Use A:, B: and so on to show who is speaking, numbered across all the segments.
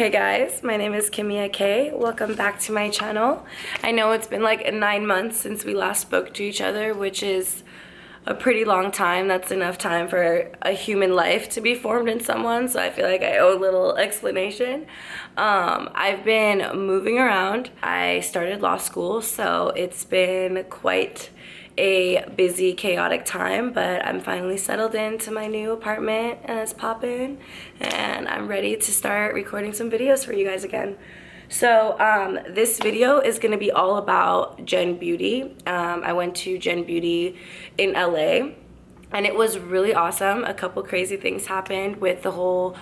A: Hey guys, my name is Kimia K. Welcome back to my channel. I know it's been like 9 months since we last spoke to each other, which is a pretty long time. That's enough time for a human life to be formed in someone, so I feel like I owe a little explanation. I've been moving around. I started law school, so it's been quite a busy, chaotic time, but I'm finally settled into my new apartment and it's poppin', and I'm ready to start recording some videos for you guys again. So this video is gonna be all about Gen Beauty. I went to Gen Beauty in LA and it was really awesome. A couple crazy things happened with the whole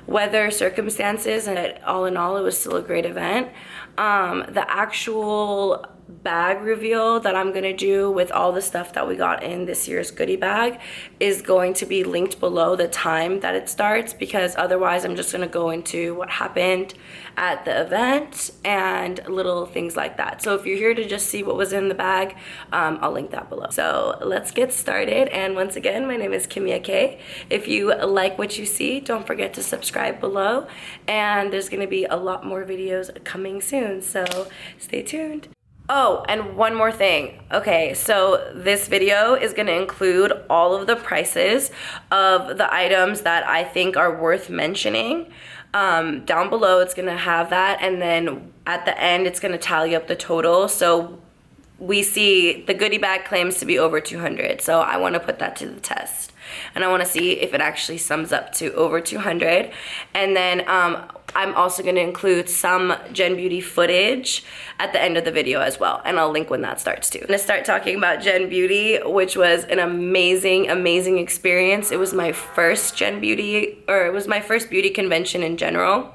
A: weather circumstances, and all in all it was still a great event. The actual bag reveal that I'm gonna do with all the stuff that we got in this year's goodie bag is going to be linked below the time that it starts, because otherwise I'm just gonna go into what happened at the event and little things like that. So if you're here to just see what was in the bag, I'll link that below. So let's get started, and once again, my name is Kimia K. If you like what you see, don't forget to subscribe below, and there's gonna be a lot more videos coming soon, so stay tuned. Oh, and one more thing. Okay, so this video is gonna include all of the prices of the items that I think are worth mentioning. Down below it's gonna have that, and then at the end it's gonna tally up the total. So we see the goodie bag claims to be over 200, so I want to put that to the test, and I want to see if it actually sums up to over 200. And then I'm also going to include some Gen Beauty footage at the end of the video as well, and I'll link when that starts too. I'm going to start talking about Gen Beauty, which was an amazing experience. It was my first Gen Beauty, or it was my first beauty convention in general.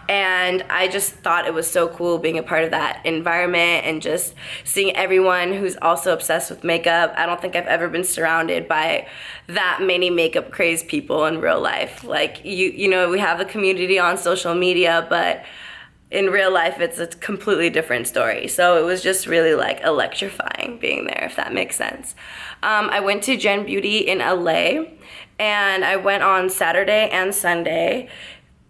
A: And I just thought it was so cool being a part of that environment and just seeing everyone who's also obsessed with makeup. I don't think I've ever been surrounded by that many makeup crazed people in real life. Like, you know, we have a community on social media, but in real life it's a completely different story. So it was just really like electrifying being there, if that makes sense. I went to Gen Beauty in LA, and I went on Saturday and Sunday.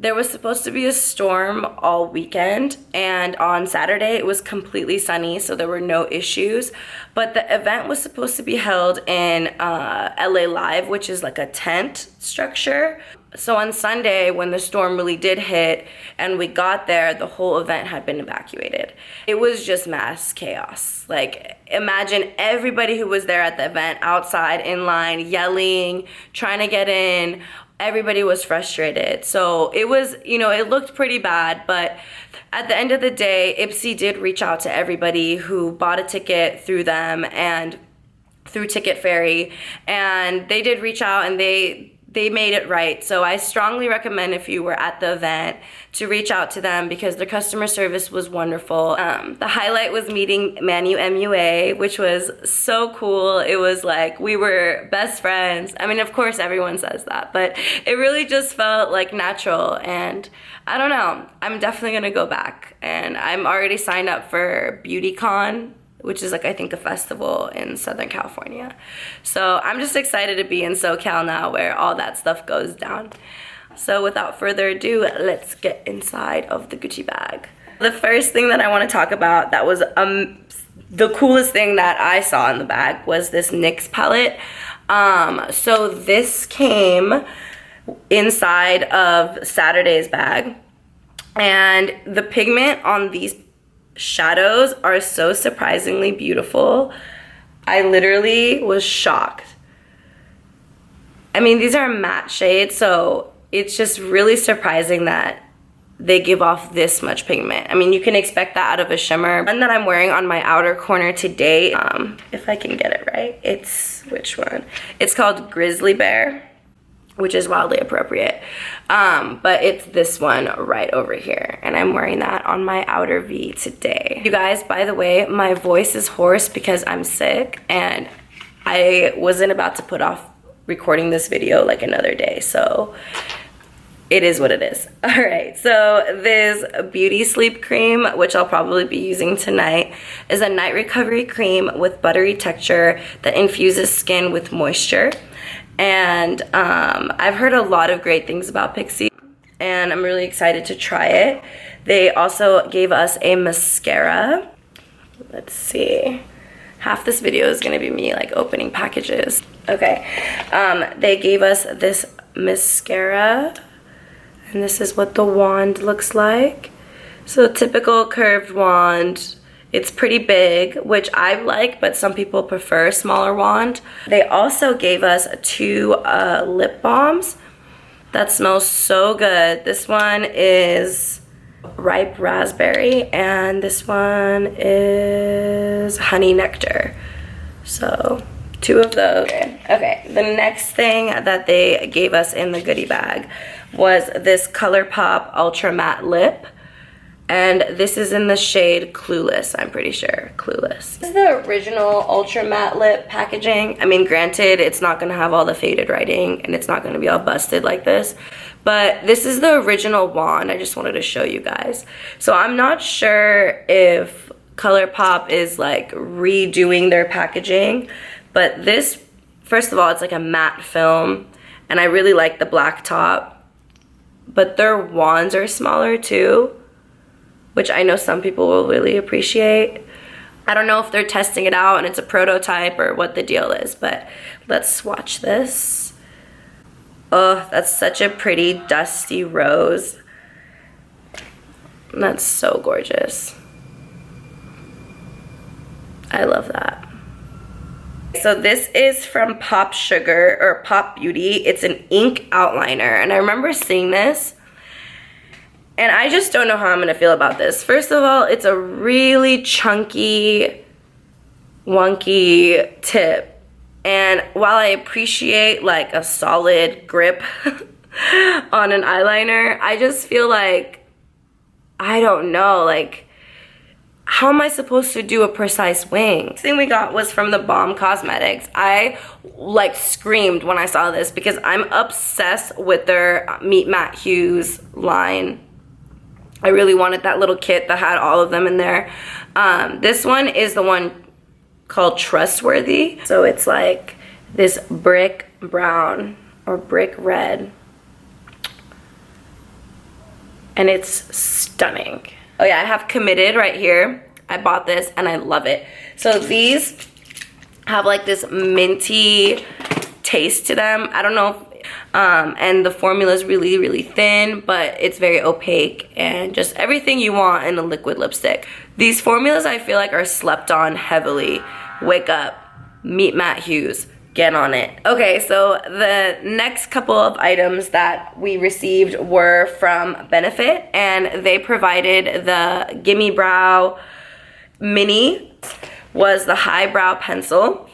A: There was supposed to be a storm all weekend, and on Saturday it was completely sunny, so there were no issues. But the event was supposed to be held in LA Live, which is like a tent structure. So on Sunday, when the storm really did hit and we got there, the whole event had been evacuated. It was just mass chaos. Like, imagine everybody who was there at the event outside in line, yelling, trying to get in. Everybody was frustrated. So it was, you know, it looked pretty bad, but at the end of the day, Ipsy did reach out to everybody who bought a ticket through them and through Ticket Ferry, and they did reach out, and they made it right. So I strongly recommend, if you were at the event, to reach out to them, because their customer service was wonderful. The highlight was meeting Manu MUA, which was so cool. It was like we were best friends. I mean, of course everyone says that, but it really just felt like natural, and I don't know, I'm definitely gonna go back, and I'm already signed up for BeautyCon, which is like, I think, a festival in Southern California. So I'm just excited to be in SoCal now, where all that stuff goes down. So without further ado, let's get inside of the Gucci bag. The first thing that I want to talk about that was the coolest thing that I saw in the bag was this NYX palette. So this came inside of Saturday's bag, and the pigment on these shadows are so surprisingly beautiful. I literally was shocked. I mean, these are matte shades, so it's just really surprising that they give off this much pigment. I mean, you can expect that out of a shimmer. One that I'm wearing on my outer corner today, if I can get it right, it's, which one? It's called Grizzly Bear, which is wildly appropriate. But it's this one right over here, and I'm wearing that on my outer V today. You guys, by the way, my voice is hoarse because I'm sick, and I wasn't about to put off recording this video like another day, so it is what it is. All right, so this Beauty Sleep Cream, which I'll probably be using tonight, is a night recovery cream with buttery texture that infuses skin with moisture. And I've heard a lot of great things about Pixi. and I'm really excited to try it. They also gave us a mascara. Let's see. Half this video is gonna be me like opening packages. Okay, they gave us this mascara, and this is what the wand looks like. So typical curved wand. It's pretty big, which I like, but some people prefer a smaller wand. They also gave us 2 lip balms that smells so good. This one is ripe raspberry, and this one is honey nectar. So 2 of those. Okay, the next thing that they gave us in the goodie bag was this ColourPop Ultra Matte Lip. And this is in the shade Clueless, I'm pretty sure. Clueless. This is the original Ultra Matte Lip packaging. I mean, granted, it's not gonna have all the faded writing and it's not gonna be all busted like this, but this is the original wand. I just wanted to show you guys. So I'm not sure if ColourPop is like redoing their packaging, but this, first of all, it's like a matte film, and I really like the black top, but their wands are smaller too, which I know some people will really appreciate. I don't know if they're testing it out and it's a prototype or what the deal is, but let's swatch this. Oh, that's such a pretty dusty rose. That's so gorgeous. I love that. So this is from Pop Sugar, or Pop Beauty. It's an ink outliner, and I remember seeing this, and I just don't know how I'm gonna feel about this. First of all, it's a really chunky, wonky tip. And while I appreciate like a solid grip on an eyeliner, I just feel like, I don't know, like, how am I supposed to do a precise wing? The thing we got was from the Balm Cosmetics. I like screamed when I saw this because I'm obsessed with their Meet Matte Hues line. I really wanted that little kit that had all of them in there. This one is the one called Trustworthy. So it's like this brick brown or brick red. And it's stunning. Oh yeah, I have Committed right here. I bought this and I love it. So these have like this minty taste to them. I don't know if and the formula is really, really thin, but it's very opaque and just everything you want in a liquid lipstick. These formulas I feel like are slept on heavily. Wake Up, Meet Matte Hues, get on it. Okay, so the next couple of items that we received were from Benefit, and they provided the Gimme Brow Mini, was the highbrow pencil.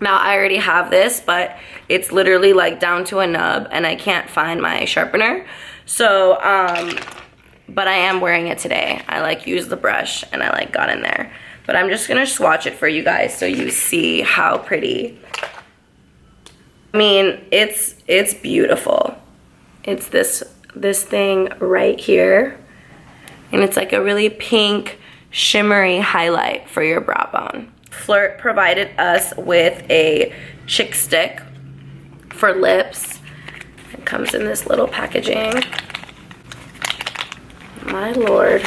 A: Now I already have this, but it's literally like down to a nub and I can't find my sharpener. So, but I am wearing it today. I like used the brush and I like got in there. But I'm just gonna swatch it for you guys so you see how pretty. I mean, it's beautiful. It's this thing right here. And it's like a really pink, shimmery highlight for your brow bone. Flirt provided us with a chick stick for lips. It comes in this little packaging. My lord.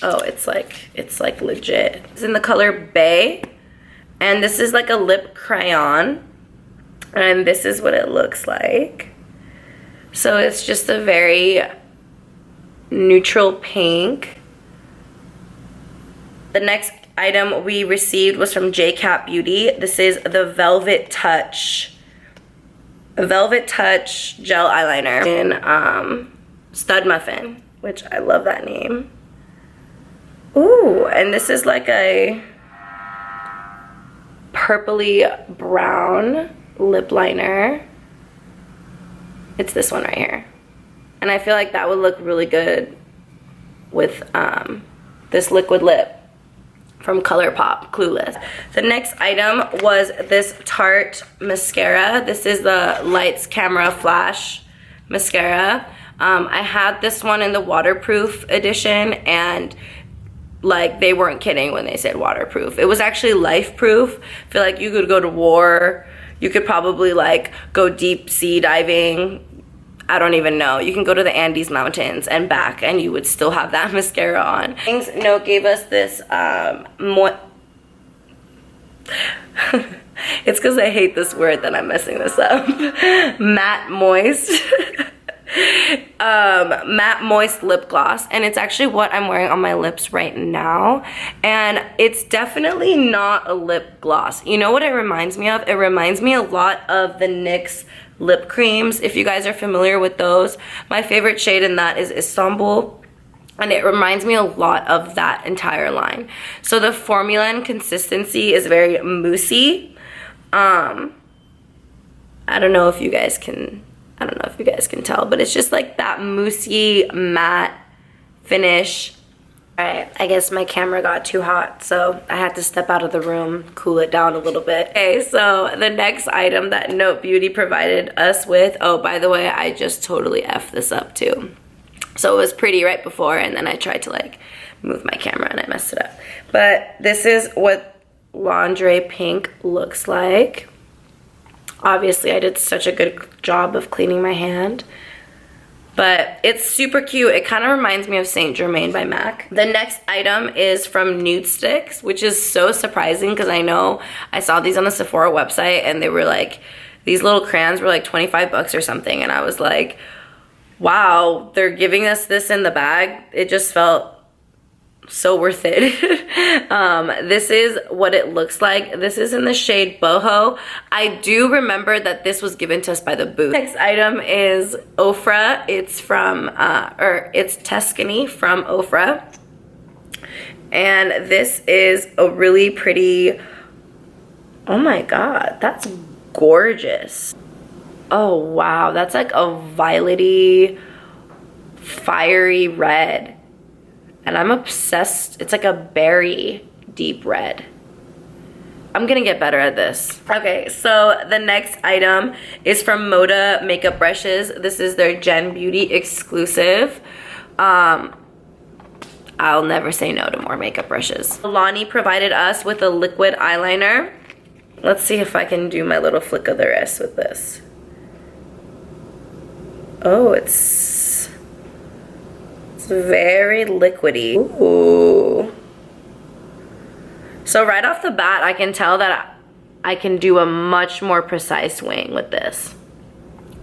A: Oh, it's like legit. It's in the color Bay, and this is like a lip crayon, and this is what it looks like. So it's just a very neutral pink. The next item we received was from JCat Beauty. This is the Velvet Touch gel eyeliner in Stud Muffin, which I love that name. Ooh, and this is like a purpley brown lip liner. It's this one right here. And I feel like that would look really good with this liquid lip from ColourPop, Clueless. The next item was this Tarte mascara. This is the Lights Camera Flash mascara. I had this one in the waterproof edition, and like they weren't kidding when they said waterproof. It was actually life proof. I feel like you could go to war. You could probably like go deep sea diving. I don't even know. You can go to the Andes Mountains and back and you would still have that mascara on. Note gave us this it's because I hate this word that I'm messing this up. Matte moist. Matte moist lip gloss, and it's actually what I'm wearing on my lips right now, and it's definitely not a lip gloss. You know what it reminds me of? It reminds me a lot of the NYX lip creams, if you guys are familiar with those. My favorite shade in that is Istanbul, and it reminds me a lot of that entire line. So the formula and consistency is very moussey. I don't know if you guys can tell, but it's just like that moussey matte finish. All right, I guess my camera got too hot, so I had to step out of the room, cool it down a little bit. Okay, so the next item that Note Beauty provided us with, oh, by the way, I just totally effed this up too. So it was pretty right before, and then I tried to like move my camera and I messed it up. But this is what Lingerie Pink looks like. Obviously, I did such a good job of cleaning my hand. But it's super cute. It kind of reminds me of Saint Germain by MAC. The next item is from Nude Sticks, which is so surprising because I know I saw these on the Sephora website and they were like, these little crayons were like 25 bucks or something. And I was like, wow, they're giving us this in the bag. It just felt so worth it. This is what it looks like. This is in the shade Boho. I do remember that this was given to us by the booth. Next item is Ofra. It's from, it's Tuscany from Ofra. And this is a really pretty, oh my God, that's gorgeous. Oh wow, that's like a violety, fiery red. And I'm obsessed. It's like a berry deep red. I'm gonna get better at this. Okay, so the next item is from Moda Makeup Brushes. This is their Gen Beauty exclusive. I'll never say no to more makeup brushes. Lonnie provided us with a liquid eyeliner. Let's see if I can do my little flick of the wrist with this. Oh, it's very liquidy. Ooh. So right off the bat, I can tell that I can do a much more precise wing with this.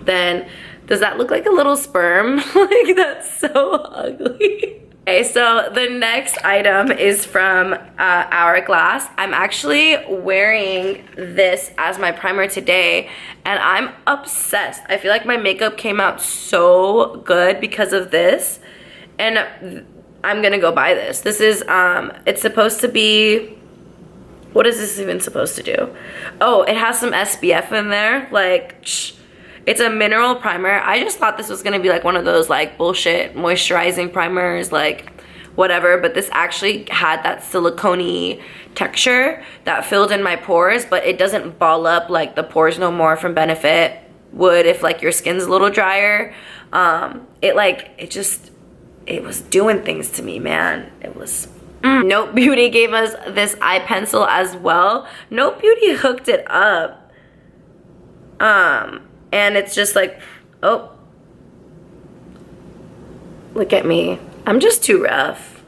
A: Then, does that look like a little sperm? Like, that's so ugly. Okay, so the next item is from Hourglass. I'm actually wearing this as my primer today, and I'm obsessed. I feel like my makeup came out so good because of this, and I'm gonna go buy this. This is, it's supposed to be, what is this even supposed to do? Oh, it has some SPF in there, like, it's a mineral primer. I just thought this was gonna be like one of those like bullshit moisturizing primers, like whatever, but this actually had that silicone-y texture that filled in my pores, but it doesn't ball up like the Pores No More from Benefit would if like your skin's a little drier. It was doing things to me, man. It was Note Beauty gave us this eye pencil as well. Note Beauty hooked it up. And it's just like, oh, look at me. I'm just too rough.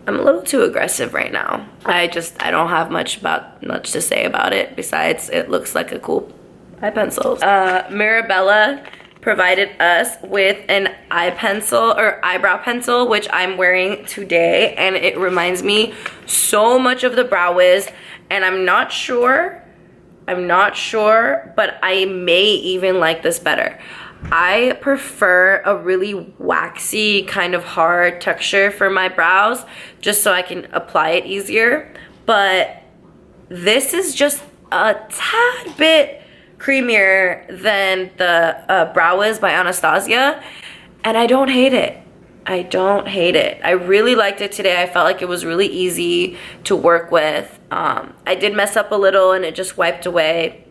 A: I'm a little too aggressive right now. I don't have much to say about it besides it looks like a cool eye pencil. Mirabella provided us with an eye pencil or eyebrow pencil, which I'm wearing today, and it reminds me so much of the Brow Wiz, and I'm not sure, but I may even like this better. I prefer a really waxy kind of hard texture for my brows just so I can apply it easier, but this is just a tad bit creamier than the Brow Wiz by Anastasia, and I don't hate it. I don't hate it. I really liked it today. I felt like it was really easy to work with. I did mess up a little and it just wiped away.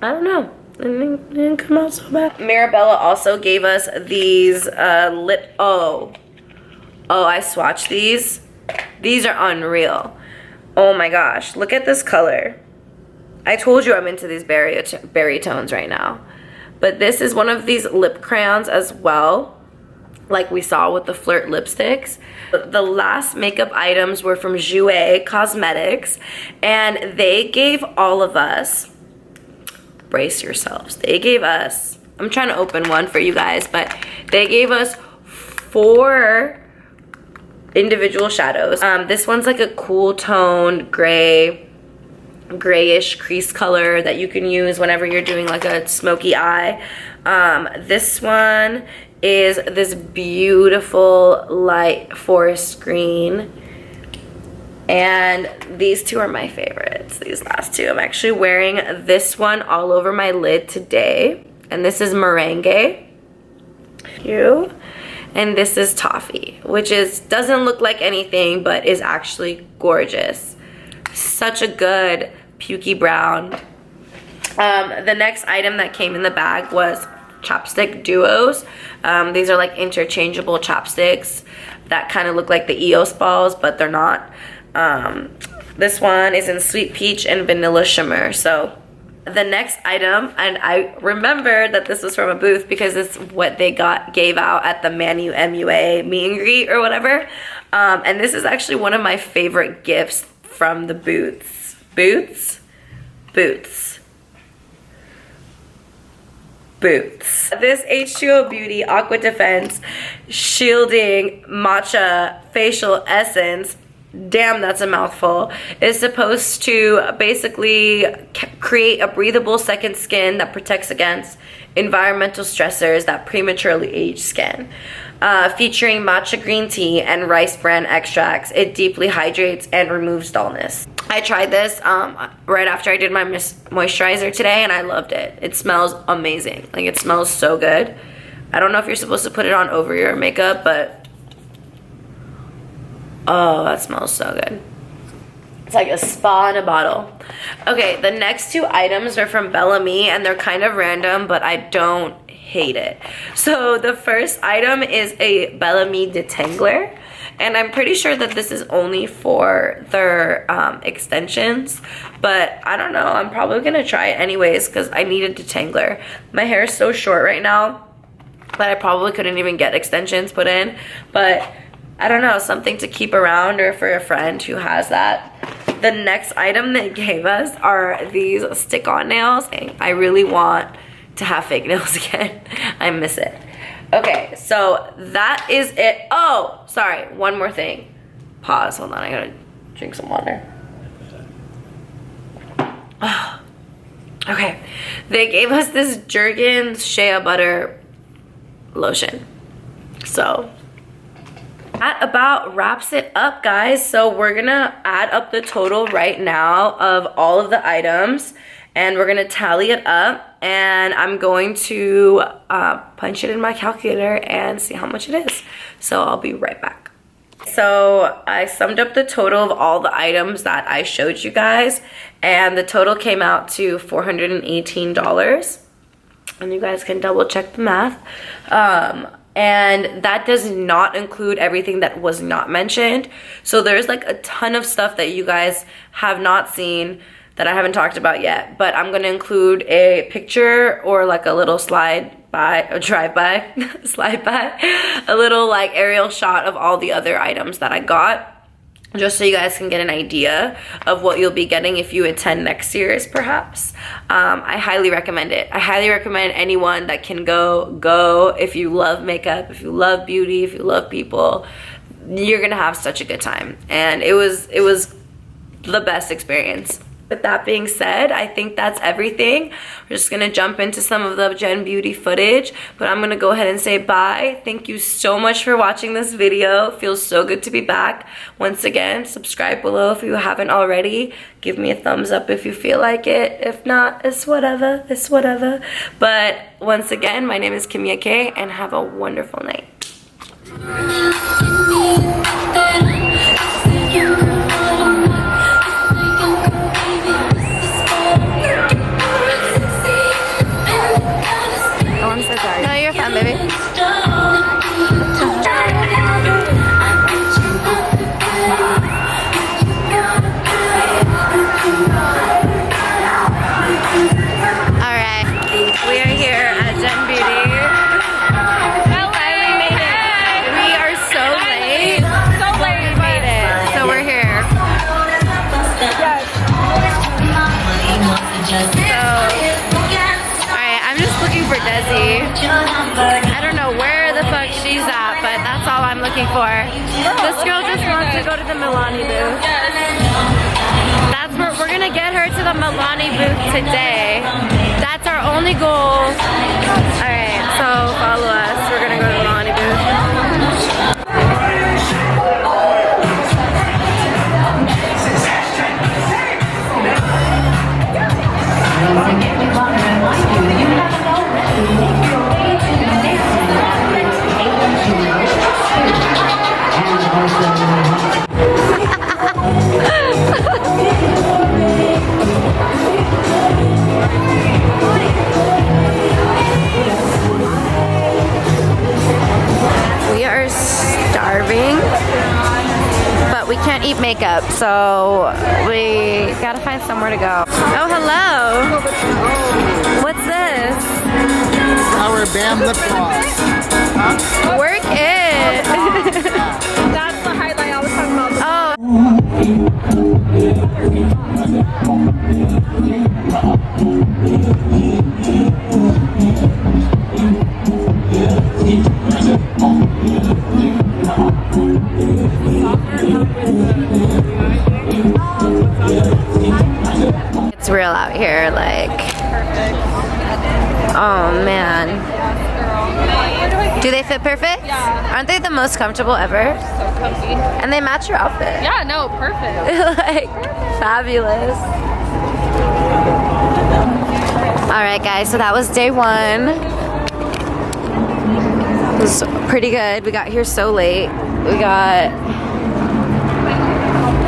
A: I don't know. It didn't come out so bad. Mirabella also gave us these lip, oh, I swatched these. These are unreal. Oh my gosh, look at this color. I told you I'm into these berry tones right now. but this is one of these lip crayons as well, like we saw with the Flirt lipsticks. The last makeup items were from GOODIE Cosmetics, and they gave all of us, brace yourselves, they gave us, I'm trying to open one for you guys, but they gave us 4 individual shadows. This one's like a cool toned grayish crease color that you can use whenever you're doing like a smoky eye. This one is this beautiful light forest green, and these 2 are my favorites, these last 2. I'm actually wearing this one all over my lid today, and this is Merengue. And this is Toffee, which doesn't look like anything but is actually gorgeous. Such a good pukey brown. The next item that came in the bag was chapstick duos. These are like interchangeable chapsticks that kind of look like the EOS balls, but they're not. This one is in Sweet Peach and Vanilla Shimmer. So the next item, and I remember that this was from a booth because it's what they gave out at the Manu MUA meet and greet or whatever. And this is actually one of my favorite gifts from the booths. Booths. This H2O Beauty Aqua Defense Shielding Matcha Facial Essence, damn, that's a mouthful, is supposed to basically create a breathable second skin that protects against environmental stressors that prematurely age skin. Featuring matcha green tea and rice bran extracts, it deeply hydrates and removes dullness. I tried this right after I did my moisturizer today, and I loved it. It smells amazing. Like, it smells so good. I don't know if you're supposed to put it on over your makeup, but oh, that smells so good. It's like a spa in a bottle. Okay, the next 2 items are from Bellamy, and they're kind of random, but I don't hate it. So the first item is a Bellamy detangler, and I'm pretty sure that this is only for their extensions, but I don't know. I'm probably gonna try it anyways because I need a detangler. My hair is so short right now that I probably couldn't even get extensions put in, but I don't know, something to keep around or for a friend who has that. The next item they gave us are these stick-on nails. I really want to have fake nails again. I miss it. Okay, so that is it. Oh, sorry, one more thing. Pause, hold on, I gotta drink some water. Oh, okay, they gave us this Jergens Shea Butter lotion. So that about wraps it up, guys. So we're gonna add up the total right now of all of the items, and we're gonna tally it up, and I'm going to punch it in my calculator and see how much it is. So I'll be right back. So I summed up the total of all the items that I showed you guys, and the total came out to $418, and you guys can double check the math. And that does not include everything that was not mentioned. So there's like a ton of stuff that you guys have not seen that I haven't talked about yet, but I'm gonna include a picture or like a little slide by, a drive-by, slide by, a little like aerial shot of all the other items that I got, just so you guys can get an idea of what you'll be getting if you attend next year's, perhaps. I highly recommend it. I highly recommend anyone that can go if you love makeup, if you love beauty, if you love people. You're gonna have such a good time, and it was the best experience. With that being said, I think that's everything. We're just gonna jump into some of the Gen Beauty footage, but I'm gonna go ahead and say bye. Thank you so much for watching this video. It feels so good to be back. Once again, subscribe below if you haven't already. Give me a thumbs up if you feel like it. If not, it's whatever, it's whatever. But once again, my name is Kimia K, and have a wonderful night.
B: No, you're fine, baby. Alright, we are here at Desi. I don't know where the fuck she's at, but that's all I'm looking for. This girl just wants to go to the Milani booth. That's where we're gonna get her to the Milani booth today. That's our only goal. Alright, so follow us. We're gonna go to the Milani booth. We are starving, but we can't eat makeup, so we gotta find somewhere to go. Oh, hello. What's this?
C: Our BAM lip gloss. Huh?
B: Work it.
D: That's the highlight I was talking about.
B: It's real out here, like. Oh man. Do they fit perfect?
D: Yeah.
B: Aren't they the most comfortable ever?
D: So comfy.
B: And they match your outfit.
D: Yeah, no, perfect.
B: Like, fabulous. Alright guys, so that was day one. It was pretty good. We got here so late. We got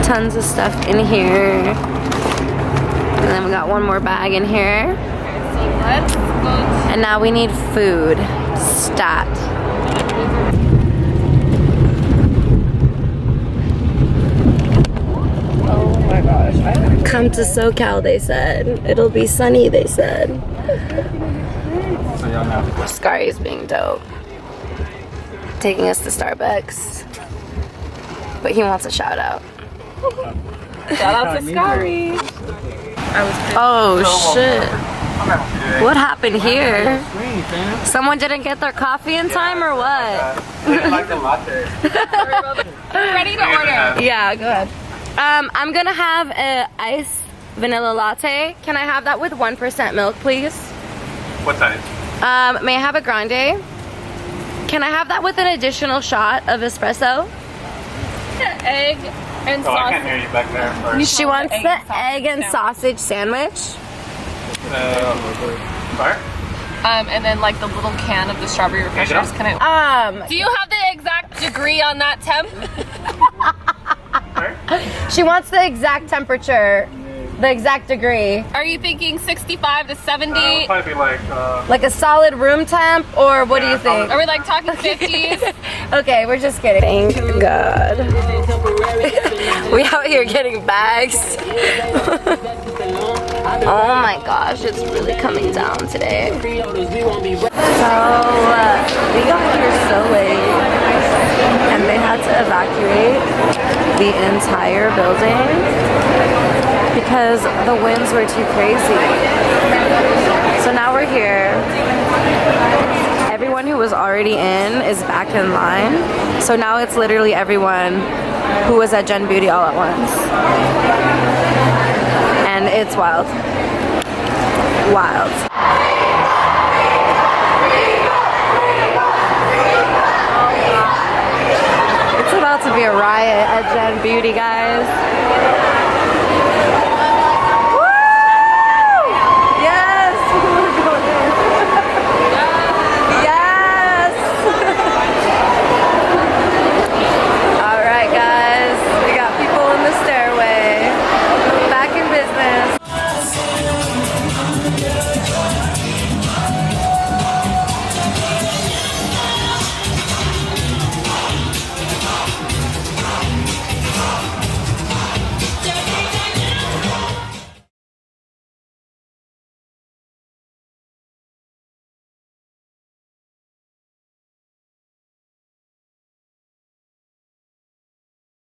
B: tons of stuff in here. And then we got one more bag in here.
D: Let's go.
B: And now we need food. Stat.
D: Oh my gosh.
B: Come to SoCal, they said. It'll be sunny, they said.
C: So y'all know.
B: Scari's being dope. Taking us to Starbucks. But he wants a shout out.
D: Shout out to Scary.
B: Oh shit. What happened here?
C: Green, fam.
B: Someone didn't get their coffee in time or what?
C: I like the latte.
D: We're ready to order.
B: Yeah, go ahead. I'm gonna have a iced vanilla latte. Can I have that with 1% milk, please?
C: What type?
B: May I have a grande? Can I have that with an additional shot of espresso?
D: Egg and
C: Oh, I can't
D: sausage.
C: hear you back there. Sorry.
B: She wants the egg and sausage sandwich.
C: Sorry?
D: And then like the little can of the strawberry refreshers. Can I? Do you have the exact degree on that temp?
C: Sorry?
B: She wants the exact temperature, the exact degree.
D: Are you thinking 65 to 70?
C: It'll probably be like
B: Like a solid room temp, or what do you think?
D: Are we like talking 50s?
B: Okay, we're just kidding. Thank God. We out here getting bags. Oh my gosh, it's really coming down today. So, we got here so late, and they had to evacuate the entire building because the winds were too crazy. So now we're here. Everyone who was already in is back in line. So now it's literally everyone who was at Gen Beauty all at once. And it's wild. Wild. It's about to be a riot at Gen Beauty, guys.